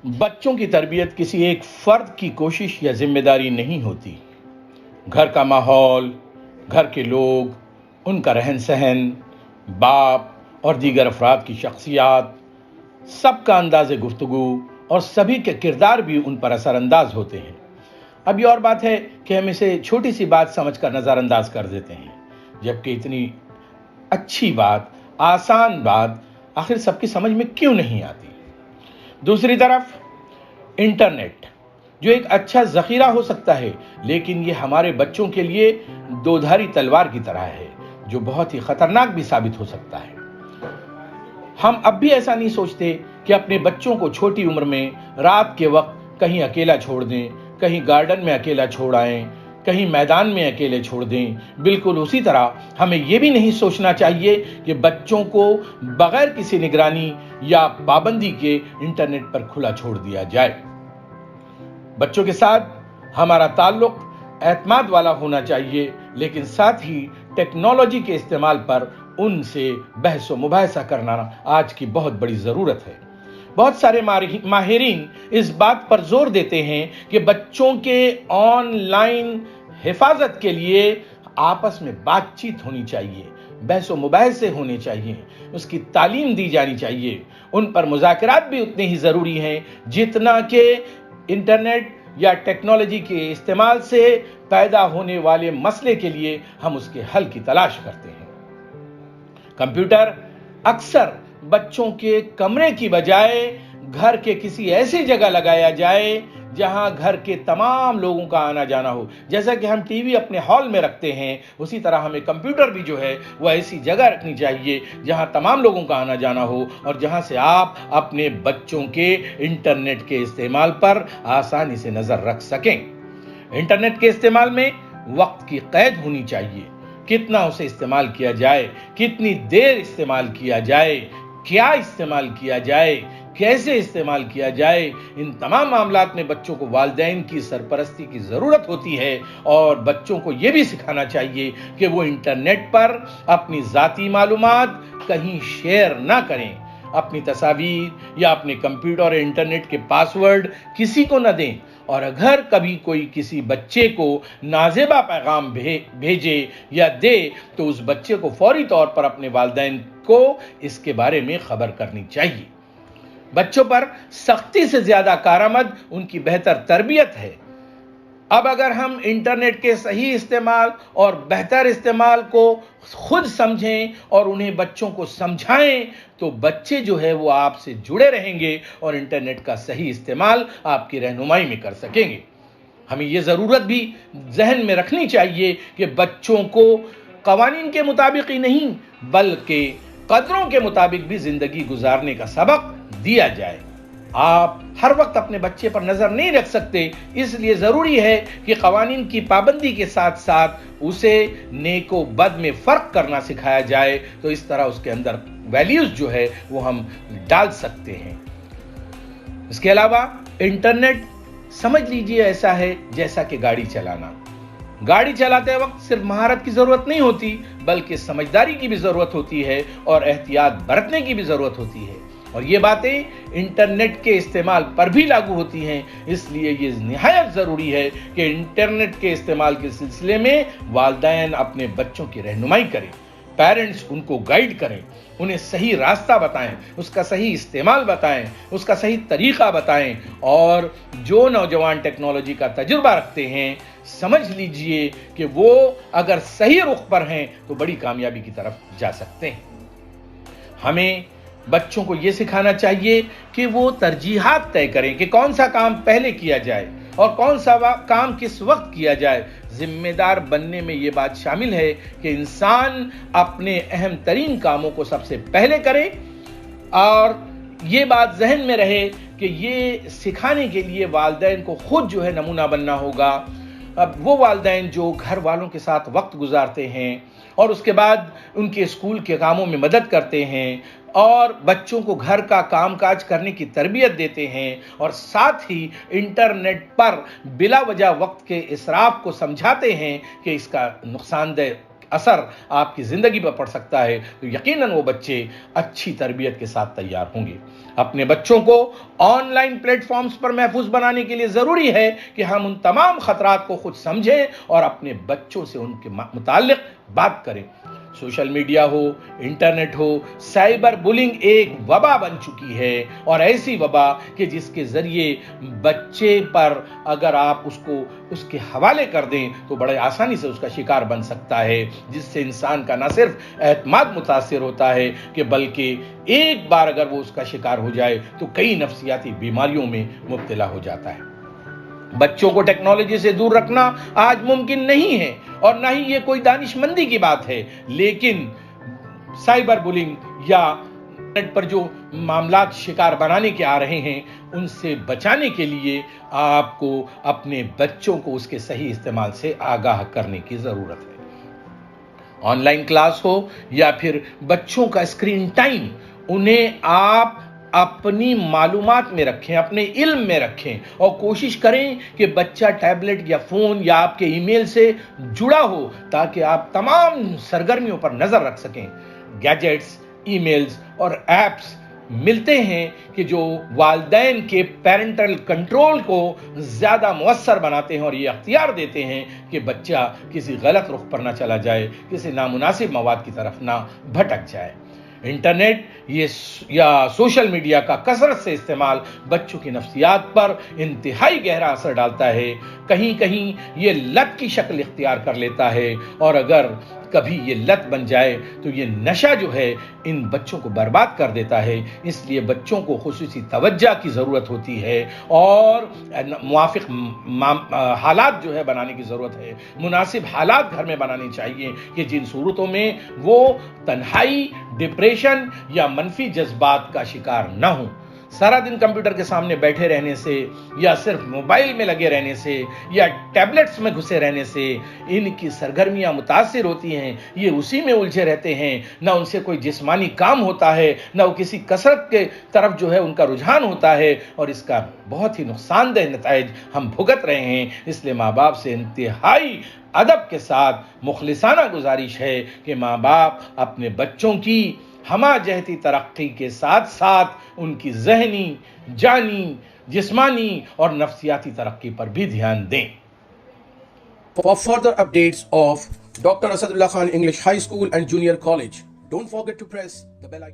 بچوں کی تربیت کسی ایک فرد کی کوشش یا ذمہ داری نہیں ہوتی۔ گھر کا ماحول، گھر کے لوگ، ان کا رہن سہن، باپ اور دیگر افراد کی شخصیات، سب کا انداز گفتگو اور سبھی کے کردار بھی ان پر اثر انداز ہوتے ہیں۔ اب یہ اور بات ہے کہ ہم اسے چھوٹی سی بات سمجھ کر نظر انداز کر دیتے ہیں، جبکہ اتنی اچھی بات، آسان بات آخر سب کی سمجھ میں کیوں نہیں آتی؟ دوسری طرف انٹرنیٹ جو ایک اچھا ذخیرہ ہو سکتا ہے، لیکن یہ ہمارے بچوں کے لیے دودھاری تلوار کی طرح ہے جو بہت ہی خطرناک بھی ثابت ہو سکتا ہے۔ ہم اب بھی ایسا نہیں سوچتے کہ اپنے بچوں کو چھوٹی عمر میں رات کے وقت کہیں اکیلا چھوڑ دیں، کہیں گارڈن میں اکیلا چھوڑ آئیں، کہیں میدان میں اکیلے چھوڑ دیں۔ بالکل اسی طرح ہمیں یہ بھی نہیں سوچنا چاہیے کہ بچوں کو بغیر کسی نگرانی یا پابندی کے انٹرنیٹ پر کھلا چھوڑ دیا جائے۔ بچوں کے ساتھ ہمارا تعلق اعتماد والا ہونا چاہیے، لیکن ساتھ ہی ٹیکنالوجی کے استعمال پر ان سے بحث و مباحثہ کرنا آج کی بہت بڑی ضرورت ہے۔ بہت سارے ماہرین اس بات پر زور دیتے ہیں کہ بچوں کے آن لائن حفاظت کے لیے آپس میں بات چیت ہونی چاہیے، بحث و مباحثے ہونے چاہیے، اس کی تعلیم دی جانی چاہیے۔ ان پر مذاکرات بھی اتنے ہی ضروری ہیں جتنا کہ انٹرنیٹ یا ٹیکنالوجی کے استعمال سے پیدا ہونے والے مسئلے کے لیے ہم اس کے حل کی تلاش کرتے ہیں۔ کمپیوٹر اکثر بچوں کے کمرے کی بجائے گھر کے کسی ایسی جگہ لگایا جائے جہاں گھر کے تمام لوگوں کا آنا جانا ہو۔ جیسا کہ ہم ٹی وی اپنے ہال میں رکھتے ہیں، اسی طرح ہمیں کمپیوٹر بھی جو ہے وہ ایسی جگہ رکھنی چاہیے جہاں تمام لوگوں کا آنا جانا ہو اور جہاں سے آپ اپنے بچوں کے انٹرنیٹ کے استعمال پر آسانی سے نظر رکھ سکیں۔ انٹرنیٹ کے استعمال میں وقت کی قید ہونی چاہیے، کتنا اسے استعمال کیا جائے، کتنی دیر استعمال کیا جائے، کیا استعمال کیا جائے، کیسے استعمال کیا جائے۔ ان تمام معاملات میں بچوں کو والدین کی سرپرستی کی ضرورت ہوتی ہے اور بچوں کو یہ بھی سکھانا چاہیے کہ وہ انٹرنیٹ پر اپنی ذاتی معلومات کہیں شیئر نہ کریں، اپنی تصاویر یا اپنے کمپیوٹر اور انٹرنیٹ کے پاسورڈ کسی کو نہ دیں، اور اگر کبھی کوئی کسی بچے کو نازیبا پیغام بھیجے یا دے تو اس بچے کو فوری طور پر اپنے والدین کو اس کے بارے میں خبر کرنی چاہیے۔ بچوں پر سختی سے زیادہ کارآمد ان کی بہتر تربیت ہے۔ اب اگر ہم انٹرنیٹ کے صحیح استعمال اور بہتر استعمال کو خود سمجھیں اور انہیں بچوں کو سمجھائیں تو بچے جو ہے وہ آپ سے جڑے رہیں گے اور انٹرنیٹ کا صحیح استعمال آپ کی رہنمائی میں کر سکیں گے۔ ہمیں یہ ضرورت بھی ذہن میں رکھنی چاہیے کہ بچوں کو قوانین کے مطابق ہی نہیں بلکہ قدروں کے مطابق بھی زندگی گزارنے کا سبق دیا جائے۔ آپ ہر وقت اپنے بچے پر نظر نہیں رکھ سکتے، اس لیے ضروری ہے کہ قوانین کی پابندی کے ساتھ ساتھ اسے نیک و بد میں فرق کرنا سکھایا جائے، تو اس طرح اس کے اندر ویلیوز جو ہے وہ ہم ڈال سکتے ہیں۔ اس کے علاوہ انٹرنیٹ سمجھ لیجئے ایسا ہے جیسا کہ گاڑی چلانا۔ گاڑی چلاتے وقت صرف مہارت کی ضرورت نہیں ہوتی بلکہ سمجھداری کی بھی ضرورت ہوتی ہے اور احتیاط برتنے کی بھی ضرورت ہوتی ہے، اور یہ باتیں انٹرنیٹ کے استعمال پر بھی لاگو ہوتی ہیں۔ اس لیے یہ نہایت ضروری ہے کہ انٹرنیٹ کے استعمال کے سلسلے میں والدین اپنے بچوں کی رہنمائی کریں، پیرنٹس ان کو گائیڈ کریں، انہیں صحیح راستہ بتائیں، اس کا صحیح استعمال بتائیں، اس کا صحیح طریقہ بتائیں، اور جو نوجوان ٹیکنالوجی کا تجربہ رکھتے ہیں سمجھ لیجئے کہ وہ اگر صحیح رخ پر ہیں تو بڑی کامیابی کی طرف جا سکتے ہیں۔ ہمیں بچوں کو یہ سکھانا چاہیے کہ وہ ترجیحات طے کریں کہ کون سا کام پہلے کیا جائے اور کون سا کام کس وقت کیا جائے۔ ذمہ دار بننے میں یہ بات شامل ہے کہ انسان اپنے اہم ترین کاموں کو سب سے پہلے کرے، اور یہ بات ذہن میں رہے کہ یہ سکھانے کے لیے والدین کو خود جو ہے نمونہ بننا ہوگا۔ اب وہ والدین جو گھر والوں کے ساتھ وقت گزارتے ہیں اور اس کے بعد ان کے اسکول کے کاموں میں مدد کرتے ہیں اور بچوں کو گھر کا کام کاج کرنے کی تربیت دیتے ہیں اور ساتھ ہی انٹرنیٹ پر بلا وجہ وقت کے اسراف کو سمجھاتے ہیں کہ اس کا نقصان دہ اثر آپ کی زندگی پر پڑ سکتا ہے تو یقیناً وہ بچے اچھی تربیت کے ساتھ تیار ہوں گے۔ اپنے بچوں کو آن لائن پلیٹ فارمز پر محفوظ بنانے کے لیے ضروری ہے کہ ہم ان تمام خطرات کو خود سمجھیں اور اپنے بچوں سے ان کے متعلق بات کریں۔ سوشل میڈیا ہو، انٹرنیٹ ہو، سائبر بولنگ ایک وبا بن چکی ہے، اور ایسی وبا کہ جس کے ذریعے بچے پر اگر آپ اس کے حوالے کر دیں تو بڑے آسانی سے اس کا شکار بن سکتا ہے، جس سے انسان کا نہ صرف اعتماد متاثر ہوتا ہے کہ بلکہ ایک بار اگر وہ اس کا شکار ہو جائے تو کئی نفسیاتی بیماریوں میں مبتلا ہو جاتا ہے۔ بچوں کو ٹیکنالوجی سے دور رکھنا آج ممکن نہیں ہے اور نہ ہی یہ کوئی دانش مندی کی بات ہے، لیکن سائبر بولنگ یا نیٹ پر جو معاملات شکار بنانے کے آ رہے ہیں ان سے بچانے کے لیے آپ کو اپنے بچوں کو اس کے صحیح استعمال سے آگاہ کرنے کی ضرورت ہے۔ آن لائن کلاس ہو یا پھر بچوں کا اسکرین ٹائم، انہیں آپ اپنی معلومات میں رکھیں، اپنے علم میں رکھیں اور کوشش کریں کہ بچہ ٹیبلٹ یا فون یا آپ کے ای میل سے جڑا ہو تاکہ آپ تمام سرگرمیوں پر نظر رکھ سکیں۔ گیجٹس، ای میلز اور ایپس ملتے ہیں کہ جو والدین کے پیرنٹل کنٹرول کو زیادہ مؤثر بناتے ہیں اور یہ اختیار دیتے ہیں کہ بچہ کسی غلط رخ پر نہ چلا جائے، کسی نامناسب مواد کی طرف نہ بھٹک جائے۔ انٹرنیٹ یا سوشل میڈیا کا کثرت سے استعمال بچوں کی نفسیات پر انتہائی گہرا اثر ڈالتا ہے، کہیں کہیں یہ لت کی شکل اختیار کر لیتا ہے، اور اگر کبھی یہ لت بن جائے تو یہ نشہ جو ہے ان بچوں کو برباد کر دیتا ہے۔ اس لیے بچوں کو خصوصی توجہ کی ضرورت ہوتی ہے اور موافق حالات جو ہے بنانے کی ضرورت ہے، مناسب حالات گھر میں بنانے چاہیے کہ جن صورتوں میں وہ تنہائی، ڈپریشن یا منفی جذبات کا شکار نہ ہوں۔ سارا دن کمپیوٹر کے سامنے بیٹھے رہنے سے یا صرف موبائل میں لگے رہنے سے یا ٹیبلٹس میں گھسے رہنے سے ان کی سرگرمیاں متاثر ہوتی ہیں، یہ اسی میں الجھے رہتے ہیں، نہ ان سے کوئی جسمانی کام ہوتا ہے، نہ وہ کسی کثرت کے طرف جو ہے ان کا رجحان ہوتا ہے، اور اس کا بہت ہی نقصان دہ نتائج ہم بھگت رہے ہیں۔ اس لیے ماں باپ سے انتہائی ادب کے ساتھ مخلصانہ گزارش ہے کہ ماں باپ اپنے بچوں کی ہمہ جہتی ترقی کے ساتھ ساتھ ان کی ذہنی، جانی، جسمانی اور نفسیاتی ترقی پر بھی دھیان دیں۔ For further updates of Dr. Asadullah Khan English High School and Junior College, don't forget to press the bell icon.